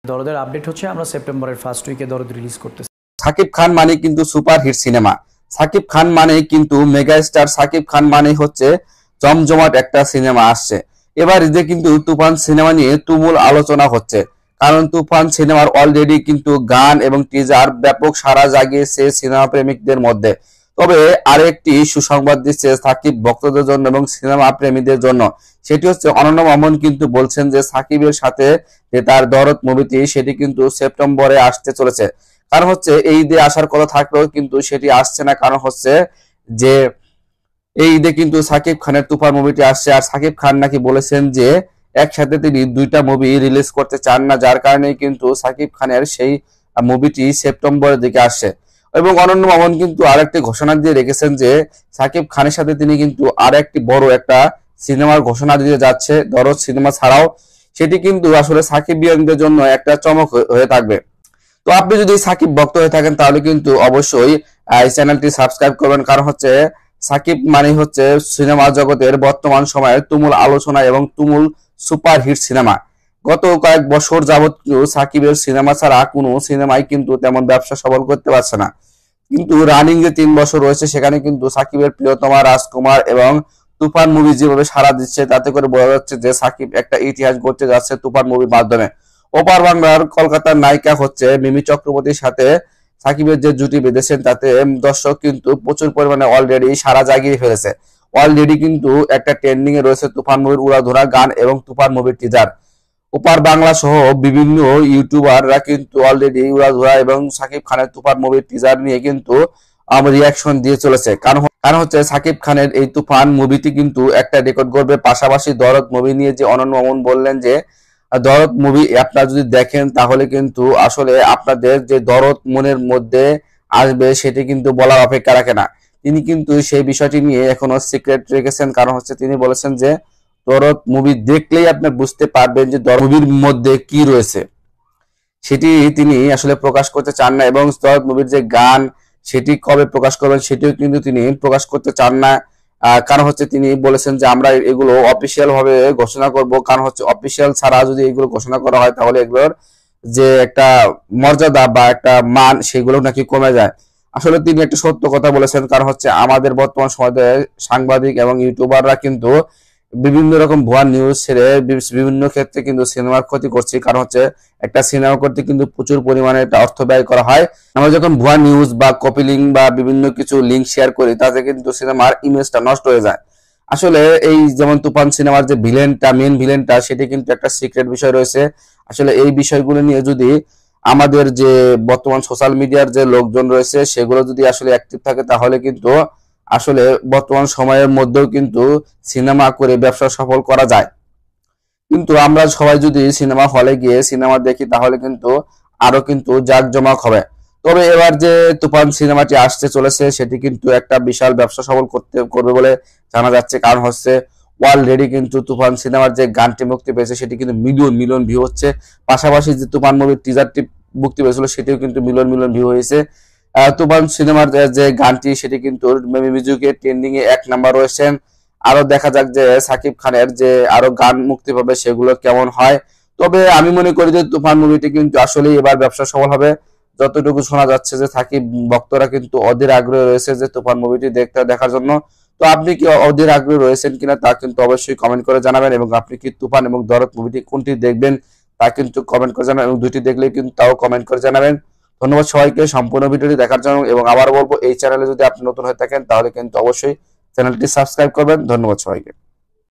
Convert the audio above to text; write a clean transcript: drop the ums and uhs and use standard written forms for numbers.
দরদের update হচ্ছে আমরা সেপ্টেম্বরের ফার্স্ট উইকে দরদ রিলিজ করতেছি। সাকিব খান মানে কিন্তু super hit cinema. Shakib Khan মানে কিন্তু মেগা স্টার। সাকিব খান মানে হচ্ছে জমজমাট একটা সিনেমা আসছে। এবার ঈদে কিন্তু তুফান সিনেমা নিয়ে তুমুল আলোচনা হচ্ছে, কারণ তুফান সিনেমার অলরেডি কিন্তু গান এবং টিজার ব্যাপক সাড়া জাগিয়েছে সিনেমা প্রেমিকদের মধ্যে। তবে আরেকটি সুসংবাদ দিচ্ছে সাকিব ভক্তদের জন্য এবং সিনেমা প্রেমীদের জন্য। সেটি হচ্ছে অনন্য মামুন কিন্তু বলছেন যে সাকিবের সাথে যে তার দরদ মুভিটি সেটি কিন্তু সেপ্টেম্বরে আসতে চলেছে। কারণ হচ্ছে এই ঈদে আসার কথা থাকলেও কিন্তু সেটি আসছে না, কারণ হচ্ছে যে এই ঈদে কিন্তু সাকিব খানের তুফান মুভিটি আসছে। আর সাকিব খান নাকি বলেছেন যে একসাথে তিনি দুইটা মুভি রিলিজ করতে চান না, যার কারণে কিন্তু সাকিব খানের সেই মুভিটি সেপ্টেম্বরের দিকে আসছে। এবং অনন্য মামুন কিন্তু আরেকটি ঘোষণা দিয়ে রেখেছেন যে সাকিব খানের সাথে তিনি কিন্তু আরেকটি বড় একটা সিনেমার ঘোষণা দিতে যাচ্ছে দরদ সিনেমা ছাড়াও। সেটি কিন্তু আসলে সাকিবিয়ানদের জন্য একটা চমক হয়ে থাকবে। তো আপনি যদি সাকিব ভক্ত হয়ে থাকেন তাহলে কিন্তু অবশ্যই এই চ্যানেলটি সাবস্ক্রাইব করবেন, কারণ হচ্ছে সাকিব মানে হচ্ছে সিনেমা জগতের বর্তমান সময়ের তুমুল আলোচনা এবং তুমুল সুপার হিট সিনেমা। গত কয়েক বছর যাবত সাকিবের সিনেমা ছাড়া কোনো সিনেমাই কিন্তু তেমন ব্যবসা সফল করতে পারছে না। কিন্তু রানিং যে 3 বছর রয়েছে সেখানে কিন্তু সাকিবের প্রিয়তমা রাজকুমার এবং তুফান মুভি যেভাবে সাড়া দিচ্ছে তাতে করে বোঝা যাচ্ছে যে সাকিব একটা ইতিহাস গড়তে যাচ্ছে তুফান মুভির মাধ্যমে। ওপার বাংলার কলকাতার নায়িকা হচ্ছে মিমি চক্রবর্তীর সাথে সাকিবের যে জুটি বেঁধেছেন তাতে দর্শক কিন্তু প্রচুর পরিমাণে অলরেডি সাড়া জাগিয়ে ফেলেছে। অলরেডি কিন্তু একটা ট্রেন্ডিং এ রয়েছে তুফান মুভির উড়াধুরা গান এবং তুফান মুভির টিজার। ওপার বাংলা সহ বিভিন্ন ইউটিউবাররা কিন্তু অলরেডি উড়াধুরা এবং সাকিব খানের তুফান মুভির টিজার নিয়ে কিন্তু রিয়াকশন দিয়ে চলেছে। কারণ হচ্ছে সাকিব খানের এই তুফান মুভিটি কিন্তু একটা রেকর্ড করবে। পাশাপাশি দরদ মুভি নিয়ে যে অনন্য মামুন বললেন যে দরদ মুভি আপনারা যদি দেখেন তাহলে কিন্তু আসলে আপনাদের যে দরদ মনের মধ্যে আসবে সেটি কিন্তু বলার অপেক্ষা রাখে না। তিনি কিন্তু সেই বিষয়টি নিয়ে এখনো সিক্রেট রেখেছেন, কারণ হচ্ছে তিনি বলেছেন যে দরদ মুভি দেখলেই আপনি বুঝতে পারবেন যে দরদ মুভির মধ্যে কি রয়েছে, সেটি তিনি আসলে প্রকাশ করতে চান না। এবং দরদ মুভির যে গান সেটি কবে প্রকাশ করবেন সেটিও কিন্তু তিনি প্রকাশ করতে চান না। কারণ হচ্ছে তিনি বলেছেন যে আমরা এগুলো অফিসিয়াল ভাবে ঘোষণা করব, কারণ হচ্ছে অফিসিয়াল ছাড়া যদি এগুলো ঘোষণা করা হয় তাহলে এগুলোর যে একটা মর্যাদা বা একটা মান সেগুলো নাকি কমে যায়। আসলে তিনি একটা সত্য কথা বলেছেন, কারণ হচ্ছে আমাদের বর্তমান সমাজে সাংবাদিক এবং ইউটিউবাররা কিন্তু বিভিন্ন রকম ভুয়া নিউজ ছেড়ে বিভিন্ন ক্ষেত্রে কিন্তু সিনেমার ক্ষতি করছে। কারণ হচ্ছে একটা সিনেমা করতে কিন্তু প্রচুর পরিমাণে একটা অর্থ ব্যয় করা হয়। আমরা যখন ভুয়া নিউজ বা কপি লিঙ্ক বা বিভিন্ন কিছু লিঙ্ক শেয়ার করি তাতে কিন্তু সিনেমার ইমেজটা নষ্ট হয়ে যায়। আসলে এই যেমন তুফান সিনেমার যে ভিলেনটা, মেন ভিলেনটা, সেটি কিন্তু একটা সিক্রেট বিষয় রয়েছে। আসলে এই বিষয়গুলো নিয়ে যদি আমাদের যে বর্তমান সোশ্যাল মিডিয়ার যে লোকজন রয়েছে সেগুলো যদি আসলে অ্যাক্টিভ থাকে তাহলে কিন্তু আসলে বর্তমান সময়ের মধ্যেও কিন্তু সিনেমা করে ব্যবসা সফল করা যায়। কিন্তু আমরা সবাই যদি সিনেমা হলে গিয়ে সিনেমা দেখি তাহলে কিন্তু আরো কিন্তু জাঁকজমক হবে। তবে এবার যে তুফান সিনেমাটি আসতে চলেছে সেটি কিন্তু একটা বিশাল ব্যবসা সফল করবে বলে জানা যাচ্ছে। কারণ হচ্ছে অলরেডি কিন্তু তুফান সিনেমার যে গানটি মুক্তি পেয়েছে সেটি কিন্তু মিলিয়ন মিলিয়ন ভিউ হচ্ছে। পাশাপাশি যে তুফান মুভির টিজারটি মুক্তি পেয়েছিল সেটিও কিন্তু মিলিয়ন মিলিয়ন ভিউ হয়েছে। তুফান সিনেমার যে গানটি সেটি কিন্তু মিউজিকে ট্রেন্ডিং এ 1 নাম্বার রয়েছেন। আরো দেখা যাক যে সাকিব খানের যে আরো গান মুক্তি পাবে সেগুলো কেমন হয়। তবে আমি মনে করি যে তুফান মুভিটি কিন্তু আসলেই এবার ব্যবসা সফল হবে। যতটুকু শোনা যাচ্ছে যে সাকিব ভক্তরা কিন্তু অধীর আগ্রহে রয়েছে যে তুফান মুভিটি দেখার জন্য। তো আপনি কি অধীর আগ্রহী রয়েছেন কিনা তা কিন্তু অবশ্যই কমেন্ট করে জানাবেন, এবং আপনি কি তুফান এবং দরদ মুভিটি কোনটি দেখবেন তা কিন্তু কমেন্ট করে জানাবেন, এবং দুইটি দেখলে কিন্তু তাও কমেন্ট করে জানাবেন। ধন্যবাদ সবাইকে সম্পূর্ণ ভিডিওটি দেখার জন্য। এবং আবার বলবো, এই চ্যানেলে যদি আপনি নতুন হয়ে থাকেন তাহলে কিন্তু অবশ্যই চ্যানেলটি সাবস্ক্রাইব করবেন। ধন্যবাদ সবাইকে।